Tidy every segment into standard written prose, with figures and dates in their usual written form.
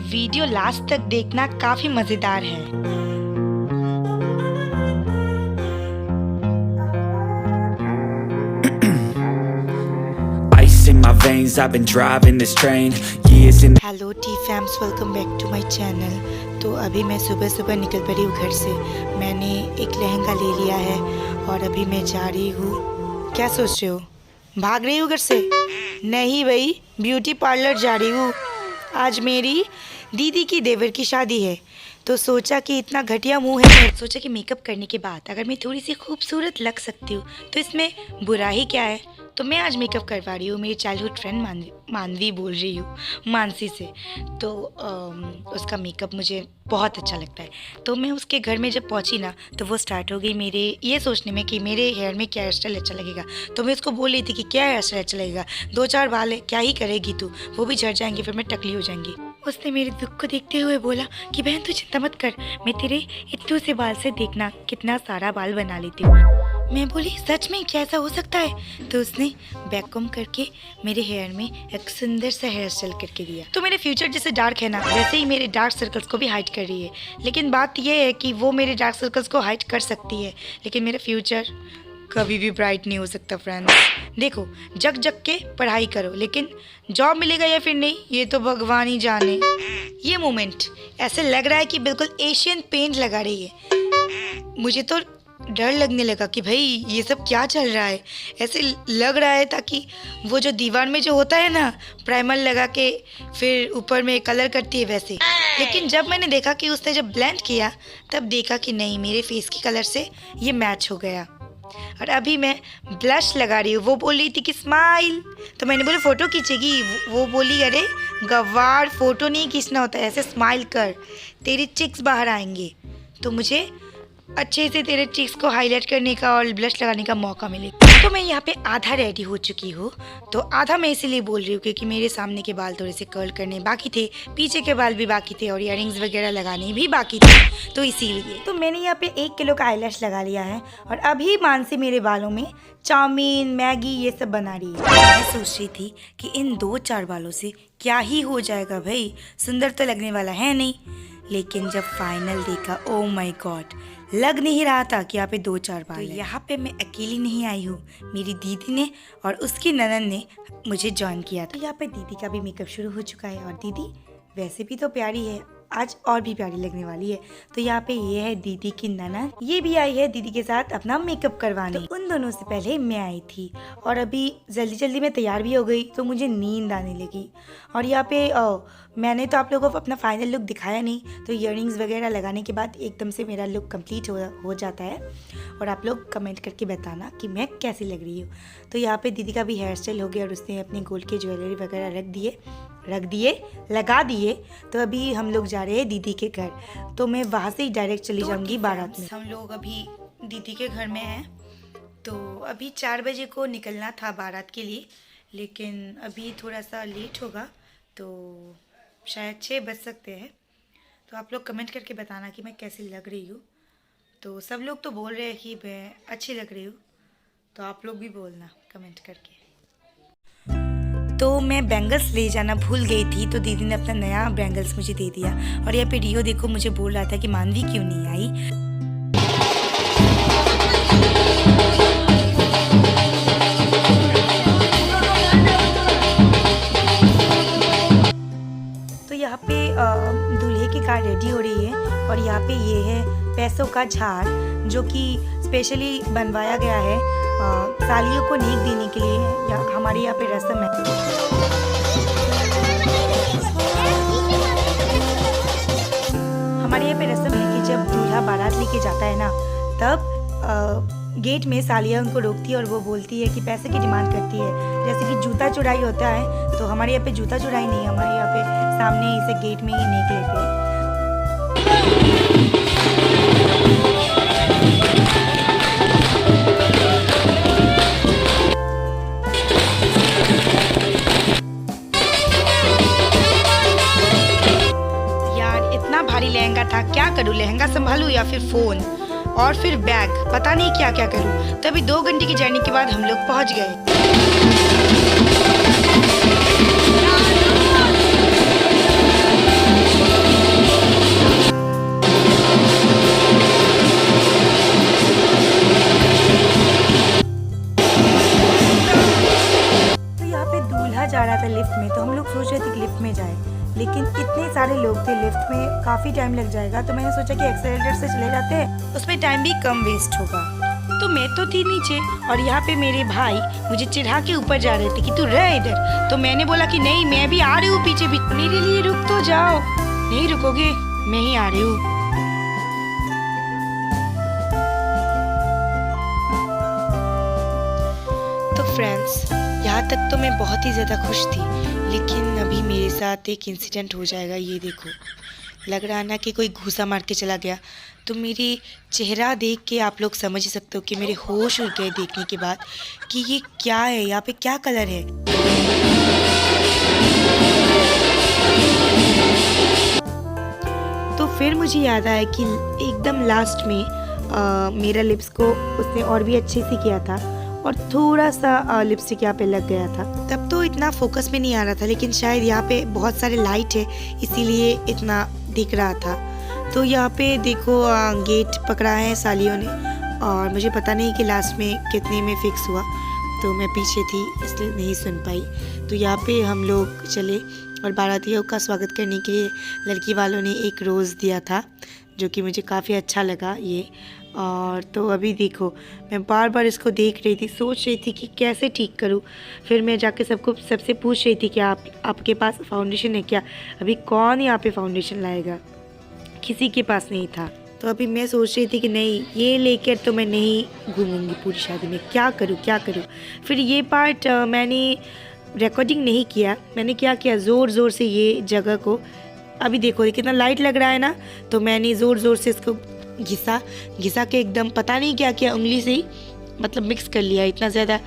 Video last तक देखना काफी मजेदार है। Ice in my veins, I've been driving this train years in. Hello T fams, welcome back to my channel. तो अभी मैं सुबह सुबह निकल पड़ी हूँ घर से। मैंने एक लहंगा ले लिया है और अभी मैं जा रही हूँ। क्या सोच रहे हो, भाग रही हूँ घर से? नहीं भाई, ब्यूटी पार्लर जा रही हूँ। आज मेरी दीदी की देवर की शादी है, तो सोचा कि इतना घटिया मुंह है, सोचा कि मेकअप करने के बाद अगर मैं थोड़ी सी खूबसूरत लग सकती हूँ तो इसमें बुरा ही क्या है। तो मैं आज मेकअप करवा रही हूँ मेरी चाइल्डहुड फ्रेंड मानवी बोल रही हूँ, मानसी से। तो उसका मेकअप मुझे बहुत अच्छा लगता है। तो मैं उसके घर में जब पहुँची ना, तो वो स्टार्ट हो गई मेरे ये सोचने में कि मेरे हेयर में क्या हेयर स्टाइल अच्छा लगेगा। तो मैं उसको बोल रही थी कि क्या हेयर स्टाइल अच्छा लगेगा, 2-4 बाल है, क्या ही करेगी तू, वो भी झड़ जाएंगे, फिर मैं टकली हो जाएंगी। उसने मेरे दुख को देखते हुए बोला कि बहन तू चिंता मत कर, मैं तेरे इतने से बाल से देखना कितना सारा बाल बना लेती हूँ। मैं बोली सच में, क्या ऐसा हो सकता है? तो उसने बैक कॉम करके मेरे हेयर में एक सुंदर सा हेयर स्टाइल करके दिया। तो मेरे फ्यूचर जैसे डार्क है ना, वैसे ही मेरे डार्क सर्कल्स को भी हाइड कर रही है। लेकिन बात यह है कि वो मेरे डार्क सर्कल्स को हाइड कर सकती है, लेकिन मेरा फ्यूचर कभी भी ब्राइट नहीं हो सकता फ्रेंड्स। देखो, जग जग के पढ़ाई करो, लेकिन जॉब मिलेगा या फिर नहीं, ये तो भगवान ही जाने। ये मोमेंट ऐसे लग रहा है कि बिल्कुल एशियन पेंट लगा रही है। मुझे तो डर लगने लगा कि भाई ये सब क्या चल रहा है। ऐसे लग रहा है ताकि वो जो दीवार में जो होता है ना, प्राइमर लगा के फिर ऊपर में कलर करती है, वैसे। लेकिन जब मैंने देखा कि उसने जब ब्लेंड किया, तब देखा कि नहीं, मेरे फेस की कलर से ये मैच हो गया। और अभी मैं ब्लश लगा रही हूँ। वो बोल रही थी कि स्माइल, तो मैंने बोला फ़ोटो खींचेगी? वो बोली अरे गवार, फ़ोटो नहीं खींचना होता है, ऐसे स्माइल कर, तेरी चिक्स बाहर आएंगे, तो मुझे अच्छे से तेरे चीक्स को हाईलाइट करने का और ब्लश लगाने का मौका मिले। तो मैं यहाँ पे आधा रेडी हो चुकी हूँ। तो आधा मैं इसीलिए बोल रही हूँ क्योंकि मेरे सामने के बाल थोड़े से कर्ल करने बाकी थे, पीछे के बाल भी बाकी थे और इयररिंग्स वगैरह लगाने भी बाकी थे, तो इसीलिए। तो मैंने यहाँ पे 1 किलो का आईलैश लगा लिया है और अभी मानसी मेरे बालों में चाउमीन, मैगी ये सब बना रही है। मैं सोच रही थी कि इन 2-4 बालों से क्या ही हो जाएगा भाई, सुंदर तो लगने वाला है नहीं। लेकिन जब फाइनल देखा, ओ माय गॉड, लग नहीं रहा था कि यहाँ पे 2-4 बाल है। तो यहाँ पे मैं अकेली नहीं आई हूँ, मेरी दीदी ने और उसकी ननद ने मुझे ज्वाइन किया था। तो यहाँ पे दीदी का भी मेकअप शुरू हो चुका है और दीदी वैसे भी तो प्यारी है, आज और भी प्यारी लगने वाली है। तो यहाँ पे ये है दीदी की ननद, ये भी आई है दीदी के साथ अपना मेकअप करवाने। तो उन दोनों से पहले मैं आई थी और अभी जल्दी जल्दी मैं तैयार भी हो गई, तो मुझे नींद आने लगी। और यहाँ पे मैंने तो आप लोगों को अपना फाइनल लुक दिखाया नहीं, तो इयररिंग्स वगैरह लगाने के बाद एकदम से मेरा लुक कंप्लीट हो जाता है। और आप लोग कमेंट करके बताना कि मैं कैसी लग रही हूँ। तो यहाँ पे दीदी का भी हेयर स्टाइल हो गया और उसने अपने गोल्ड के ज्वेलरी वगैरह लगा दिए। तो अभी हम लोग जा रहे हैं दीदी के घर, तो मैं वहाँ से ही डायरेक्ट चली जाऊँगी बारात में। हम लोग अभी दीदी के घर में हैं। तो अभी 4 बजे को निकलना था बारात के लिए, लेकिन अभी थोड़ा सा लेट होगा, तो शायद 6 बज सकते हैं। तो आप लोग कमेंट करके बताना कि मैं कैसी लग रही हूँ। तो सब लोग तो बोल रहे हैं कि मैं अच्छी लग रही हूँ, तो आप लोग भी बोलना कमेंट करके। तो मैं बैंगल्स ले जाना भूल गई थी, तो दीदी ने अपना नया बैंगल्स मुझे दे दिया। और यहाँ पे रियो देखो मुझे बोल रहा था कि मानवी क्यों नहीं आई। तो यहाँ पे दूल्हे की कार रेडी हो रही है और यहाँ पे ये है पैसों का झाड़, जो कि स्पेशली बनवाया गया है सालियों को नेक देने के लिए। हमारे यहाँ पे रस्म है। हमारे यहाँ पे रस्म है कि जब दूल्हा बारात लेके जाता है ना, तब गेट में सालिया उनको रोकती है और वो बोलती है कि पैसे की डिमांड करती है। जैसे कि जूता चुराई होता है, तो हमारे यहाँ पे जूता चुराई नहीं, हमारे यहाँ पे सामने इसे गेट में ही नेक लेते हैं। यार इतना भारी लहंगा था, क्या करूँ, लहंगा संभालूं या फिर फ़ोन और फिर बैग, पता नहीं क्या क्या करूँ। तभी 2 घंटे की जर्नी के बाद हम लोग पहुँच गए। लेकिन इतने सारे लोग थे लिफ्ट में, काफ़ी टाइम लग जाएगा, तो मैंने सोचा कि एक्सेलेरेटर से चले जाते हैं, उसमें टाइम भी कम वेस्ट होगा। तो मैं तो थी नीचे और यहाँ पे मेरे भाई मुझे चिढ़ा के ऊपर जा रहे थे कि तू रह इधर। तो मैंने बोला कि नहीं, मैं भी आ रही हूँ पीछे भी, मेरे लिए रुक तो जाओ। नहीं रुकोगे, मैं ही आ रही हूँ। तो फ्रेंड्स, यहाँ तक तो मैं बहुत ही ज़्यादा खुश थी, लेकिन अभी मेरे साथ एक इंसिडेंट हो जाएगा। ये देखो, लग रहा है ना कि कोई घूसा मार के चला गया। तो मेरी चेहरा देख के आप लोग समझ ही सकते हो कि मेरे होश उड़ गए देखने के बाद कि ये क्या है, यहाँ पे क्या कलर है। तो फिर मुझे याद आया कि एकदम लास्ट में मेरा लिप्स को उसने और भी अच्छे से किया था और थोड़ा सा लिपस्टिक यहाँ पे लग गया था। तब तो इतना फोकस में नहीं आ रहा था, लेकिन शायद यहाँ पे बहुत सारे लाइट है इसीलिए इतना दिख रहा था। तो यहाँ पे देखो गेट पकड़ा है सालियों ने, और मुझे पता नहीं कि लास्ट में कितने में फिक्स हुआ, तो मैं पीछे थी इसलिए नहीं सुन पाई। तो यहाँ पे हम लोग चले और बारातियों का स्वागत करने के लिए लड़की वालों ने एक रोज़ दिया था, जो कि मुझे काफ़ी अच्छा लगा ये। और तो अभी देखो, मैं बार बार इसको देख रही थी, सोच रही थी कि कैसे ठीक करूं। फिर मैं जाके सबसे पूछ रही थी कि आपके पास फाउंडेशन है क्या। अभी कौन यहाँ पे फाउंडेशन लाएगा, किसी के पास नहीं था। तो अभी मैं सोच रही थी कि नहीं, ये लेकर तो मैं नहीं घूमूंगी पूरी शादी में, क्या करूँ। फिर ये पार्ट मैंने रिकॉर्डिंग नहीं किया। मैंने क्या किया, ज़ोर ज़ोर से ये जगह को, अभी देखो कितना लाइट लग रहा है ना, तो मैंने ज़ोर ज़ोर से इसको घिसा के एकदम पता नहीं क्या किया, उंगली से ही मतलब मिक्स कर लिया। इतना ज़्यादा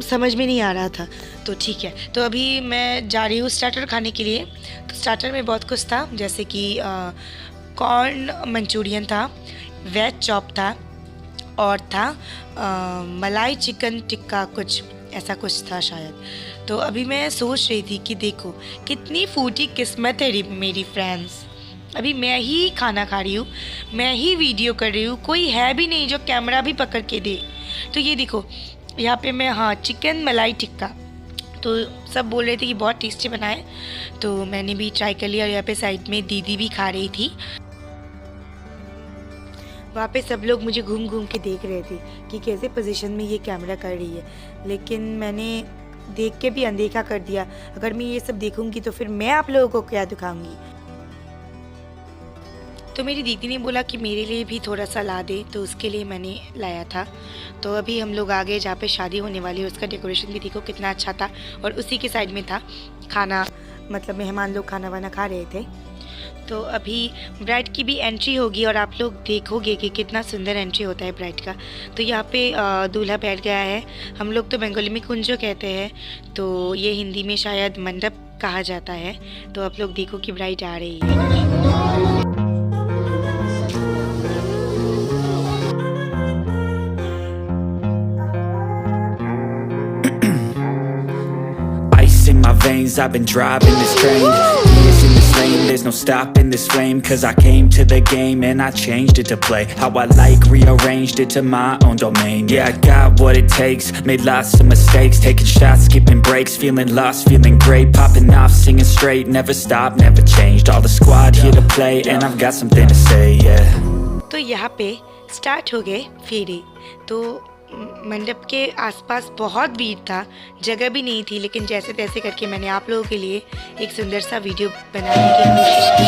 समझ में नहीं आ रहा था। तो ठीक है, तो अभी मैं जा रही हूँ स्टार्टर खाने के लिए। तो स्टार्टर में बहुत कुछ था, जैसे कि कॉर्न मंचूरियन था, वेज चॉप था, और था मलाई चिकन टिक्का, कुछ ऐसा कुछ था शायद। तो अभी मैं सोच रही थी कि देखो कितनी फूटी किस्मत है मेरी फ्रेंड्स। अभी मैं ही खाना खा रही हूँ, मैं ही वीडियो कर रही हूँ, कोई है भी नहीं जो कैमरा भी पकड़ के दे। तो ये देखो यहाँ पे मैं, हाँ, चिकन मलाई टिक्का, तो सब बोल रहे थे कि बहुत टेस्टी बना है, तो मैंने भी ट्राई कर लिया। और यहाँ पे साइड में दीदी भी खा रही थी। वहाँ पे सब लोग मुझे घूम घूम के देख रहे थे कि कैसे पोजीशन में ये कैमरा कर रही है, लेकिन मैंने देख के भी अनदेखा कर दिया। अगर मैं ये सब देखूंगी तो फिर मैं आप लोगों को क्या दिखाऊंगी। तो मेरी दीदी ने बोला कि मेरे लिए भी थोड़ा सा ला दे, तो उसके लिए मैंने लाया था। तो अभी हम लोग आगे जहाँ पे शादी होने वाली है उसका डेकोरेशन भी देखो कितना अच्छा था, और उसी के साइड में था खाना, मतलब मेहमान लोग खाना वाना खा रहे थे। तो अभी ब्राइड की भी एंट्री होगी और आप लोग देखोगे कि कितना सुंदर एंट्री होता है ब्राइड का। तो यहाँ पे दूल्हा बैठ गया है, हम लोग तो बंगाली में कुंजो कहते हैं, तो ये हिंदी में शायद मंडप कहा जाता है। तो आप लोग देखो कि ब्राइड आ रही है। In my veins, I've been driving this train. Years in this lane, there's no stopping this flame. Cause I came to the game and I changed it to play how I like, rearranged it to my own domain. Yeah, I got what it takes, made lots of mistakes, taking shots, skipping breaks, feeling lost, feeling great, popping off, singing straight, never stopped, never changed. All the squad here to play and I've got something to say, yeah. तो यहाँ पे start हो गए फेरे। तो मंडप के आसपास बहुत भीड़ था, जगह भी नहीं थी, लेकिन जैसे तैसे करके मैंने आप लोगों के लिए एक सुंदर सा वीडियो बनाने की कोशिश की।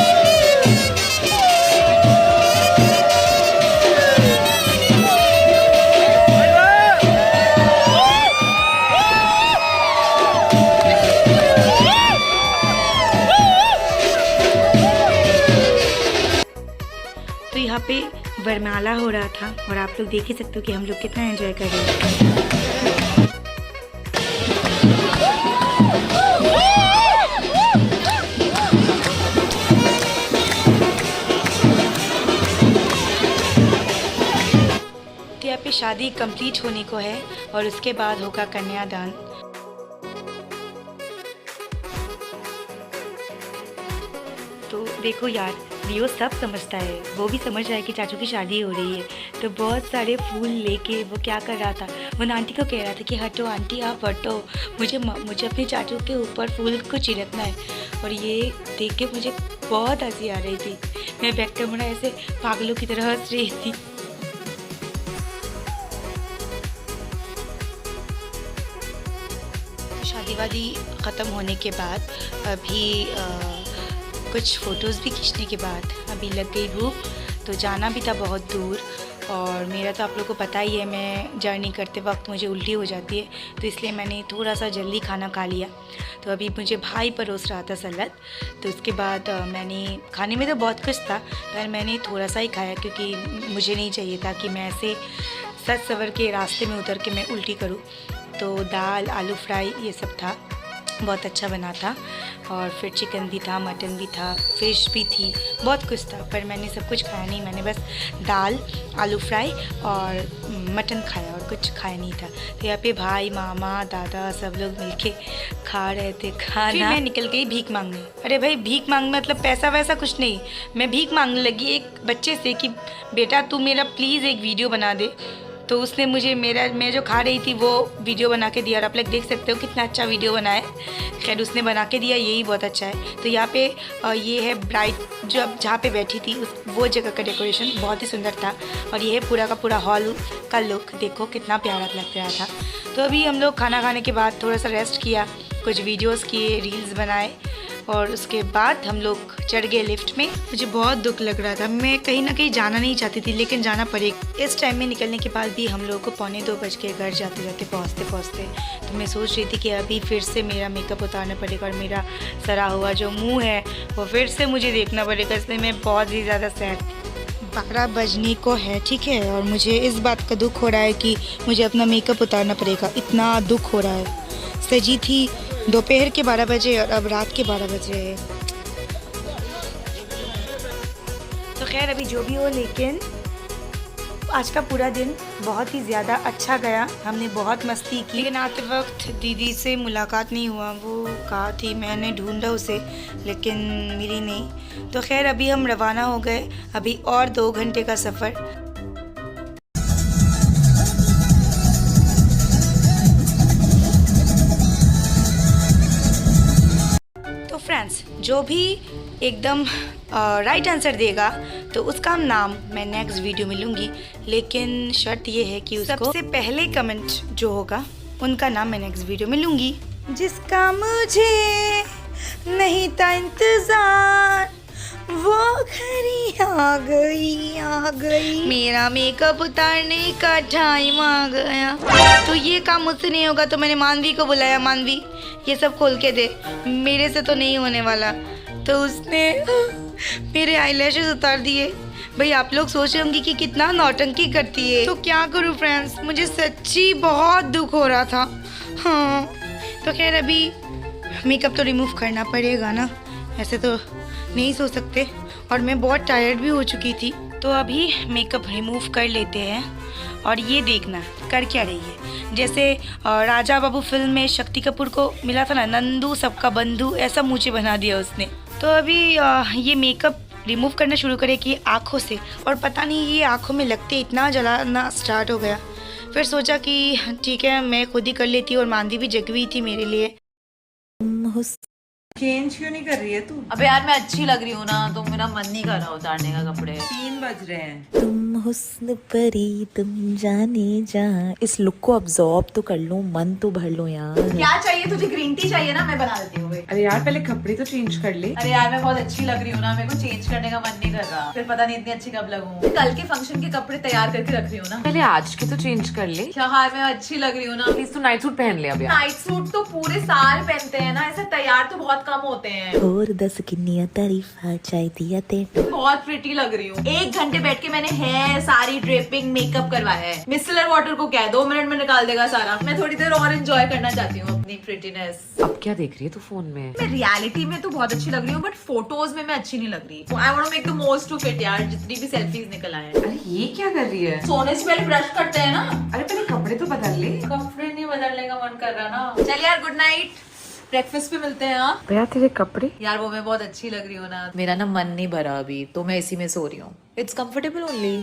तो यहाँ पे वरमाला हो रहा था और आप लोग देख ही सकते हो कि हम लोग कितना एंजॉय कर रहे हैं। तो यहाँ पे शादी कंप्लीट होने को है और उसके बाद होगा कन्यादान। तो देखो यार, लियो सब समझता है, वो भी समझ रहा है कि चाचू की शादी हो रही है। तो बहुत सारे फूल लेके वो क्या कर रहा था, वो आंटी को कह रहा था कि हटो आंटी आप हटो, मुझे अपने चाचू के ऊपर फूल को छिड़कना है। और ये देख के मुझे बहुत हंसी आ रही थी, मैं बैक कैमरा ऐसे पागलों की तरह हंस रही थी। शादी वादी ख़त्म होने के बाद अभी कुछ फ़ोटोज़ भी खींचने के बाद अभी लग गई भूख। तो जाना भी था बहुत दूर, और मेरा तो आप लोगों को पता ही है, मैं जर्नी करते वक्त मुझे उल्टी हो जाती है, तो इसलिए मैंने थोड़ा सा जल्दी खाना खा लिया। तो अभी मुझे भाई परोस रहा था सलाद, तो उसके बाद मैंने खाने में तो बहुत कुछ था, पर मैंने थोड़ा सा ही खाया क्योंकि मुझे नहीं चाहिए था कि मैं ऐसे सच सवर के रास्ते में उतर के मैं उल्टी करूँ। तो दाल, आलू फ्राई ये सब था, बहुत अच्छा बना था। और फिर चिकन भी था, मटन भी था, फ़िश भी थी, बहुत कुछ था, पर मैंने सब कुछ खाया नहीं। मैंने बस दाल, आलू फ्राई और मटन खाया और कुछ खाया नहीं था। तो यहाँ पे भाई, मामा, दादा सब लोग मिलके खा रहे थे खाना। फिर मैं निकल गई भीख मांगने। अरे भाई, भीख मांग मतलब पैसा वैसा कुछ नहीं, मैं भीख मांगने लगी एक बच्चे से कि बेटा तू मेरा प्लीज़ एक वीडियो बना दे। तो उसने मुझे मैं जो खा रही थी वो वीडियो बना के दिया, और आप लोग देख सकते हो कितना अच्छा वीडियो बना है। खैर उसने बना के दिया, यही बहुत अच्छा है। तो यहाँ पे ये है ब्राइड जो अब जहाँ पे बैठी थी वो जगह का डेकोरेशन बहुत ही सुंदर था, और ये है पूरा का पूरा हॉल का लुक, देखो कितना प्यारा लग रहा था। तो अभी हम लोग खाना खाने के बाद थोड़ा सा रेस्ट किया, कुछ वीडियोज़ किए, रील्स बनाए, और उसके बाद हम लोग चढ़ गए लिफ्ट में। मुझे बहुत दुख लग रहा था, मैं कहीं ना कहीं जाना नहीं चाहती थी, लेकिन जाना पड़ेगा। इस टाइम में निकलने के बाद भी हम लोगों को 2:45 बज के घर जाते जाते पहुँचते। तो मैं सोच रही थी कि अभी फिर से मेरा मेकअप उतारना पड़ेगा, और मेरा सरा हुआ जो मुँह है वो फिर से मुझे देखना पड़ेगा, इसलिए मैं बहुत ही ज़्यादा सैड। 12 बजने को है, ठीक है, और मुझे इस बात का दुख हो रहा है कि मुझे अपना मेकअप उतारना पड़ेगा, इतना दुख हो रहा है। सजी थी दोपहर के 12 बजे और अब रात के 12 बज रहे हैं। तो खैर अभी जो भी हो, लेकिन आज का पूरा दिन बहुत ही ज़्यादा अच्छा गया, हमने बहुत मस्ती की। लेकिन आते वक्त दीदी से मुलाकात नहीं हुआ, वो कहा थी, मैंने ढूंढा उसे लेकिन मिली नहीं। तो खैर अभी हम रवाना हो गए, अभी और 2 घंटे का सफ़र। फ्रेंड्स, जो भी एकदम राइट आंसर देगा तो उसका नाम मैं नेक्स्ट वीडियो में लूँगी, लेकिन शर्त ये है कि उसको सबसे पहले कमेंट जो होगा उनका नाम मैं नेक्स्ट वीडियो में लूँगी। जिसका मुझे नहीं था इंतज़ार, वो घड़ी आ गई, मेरा मेकअप उतारने का टाइम आ गया। तो ये काम मुझसे नहीं होगा, तो मैंने मानवी को बुलाया, मानवी ये सब खोल के दे, मेरे से तो नहीं होने वाला। तो उसने मेरे आईलैशेस उतार दिए। भाई आप लोग सोच रहे होंगे कि कितना नौटंकी करती है, तो क्या करूँ फ्रेंड्स, मुझे सच्ची बहुत दुख हो रहा था। हाँ तो खैर अभी मेकअप तो रिमूव करना पड़ेगा ना, ऐसे तो नहीं सो सकते, और मैं बहुत टायर्ड भी हो चुकी थी। तो अभी मेकअप रिमूव कर लेते हैं, और ये देखना कर क्या रही है। जैसे राजा बाबू फिल्म में शक्ति कपूर को मिला था ना, नंदू सबका बंधु, ऐसा मुझे बना दिया उसने। तो अभी ये मेकअप रिमूव करना शुरू करेगी आँखों से, और पता नहीं ये आँखों में लगते इतना जलाना स्टार्ट हो गया। फिर सोचा कि ठीक है मैं खुद ही कर लेती हूँ, और मांदी भी जगी हुई थी मेरे लिए। चेंज क्यों नहीं कर रही है तू? अबे यार मैं अच्छी लग रही हूँ ना, तो मेरा मन नहीं कर रहा उतारने का कपड़े। 3 बज रहे हैं। तुम हुस्न परी तुम जाने जहाँ, इस लुक को अब्सॉर्ब तो कर लूं, मन तो भर लूं यार। क्या चाहिए तुझे? ग्रीन टी चाहिए ना, मैं बना देती हूँ। अरे यार पहले कपड़े तो चेंज कर ले। अरे यार मैं बहुत अच्छी लग रही हूँ ना, मेरे को चेंज करने का मन नहीं कर रहा, फिर पता नहीं इतनी अच्छी कब लगूं। कल के फंक्शन के कपड़े तैयार करके रख रही हूँ ना। पहले आज के तो चेंज कर ले। क्या हाल, मैं अच्छी लग रही हूँ ना। प्लीज तू नाइट सूट पहन ले अब यार। नाइट सूट तो पूरे साल पहनते हैं ना, ऐसे तैयार तो बहुत कम होते हैं। और 10 किन्निया तारीफा चाहिए ते। बहुत प्रिटी लग रही हूँ। 1 घंटे बैठ के मैंने हेयर, सारी ड्रेपिंग, मेकअप करवाया है। मिसलर वाटर को क्या है, 2 मिनट में निकाल देगा सारा। मैं थोड़ी देर और एंजॉय करना चाहती हूँ अपनी प्रिटीनेस। अब क्या देख रही है तू फोन में? मैं रियलिटी में तो बहुत अच्छी लग रही हूँ, बट फोटोज में मैं अच्छी नहीं लग रही। I want to make the most of it यार, जितनी भी सेल्फीज निकल आए। अरे ये क्या कर रही है? सोने से पहले ब्रश करते हैं ना। अरे पहले कपड़े तो बदल ले। कपड़े नहीं बदलने का मन कर रहा ना। चल यार, गुड नाइट। ब्रेकफास्ट पे मिलते हैं। हाँ भैया तेरे कपड़े यार वो मैं बहुत अच्छी लग रही हूँ ना, मेरा ना मन नहीं भरा अभी, तो मैं इसी में सो रही हूँ। It's comfortable only.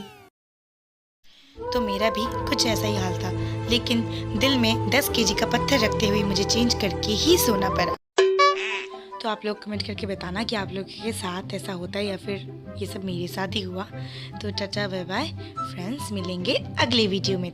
तो मेरा भी कुछ ऐसा ही हाल था, लेकिन दिल में 10 केजी का पत्थर रखते हुए मुझे चेंज करके ही सोना पड़ा। तो आप लोग कमेंट करके बताना कि आप लोग के साथ ऐसा होता है या फिर ये सब मेरे साथ ही हुआ। तो टाटा बाय बाय फ्रेंड्स, मिलेंगे अगले वीडियो में।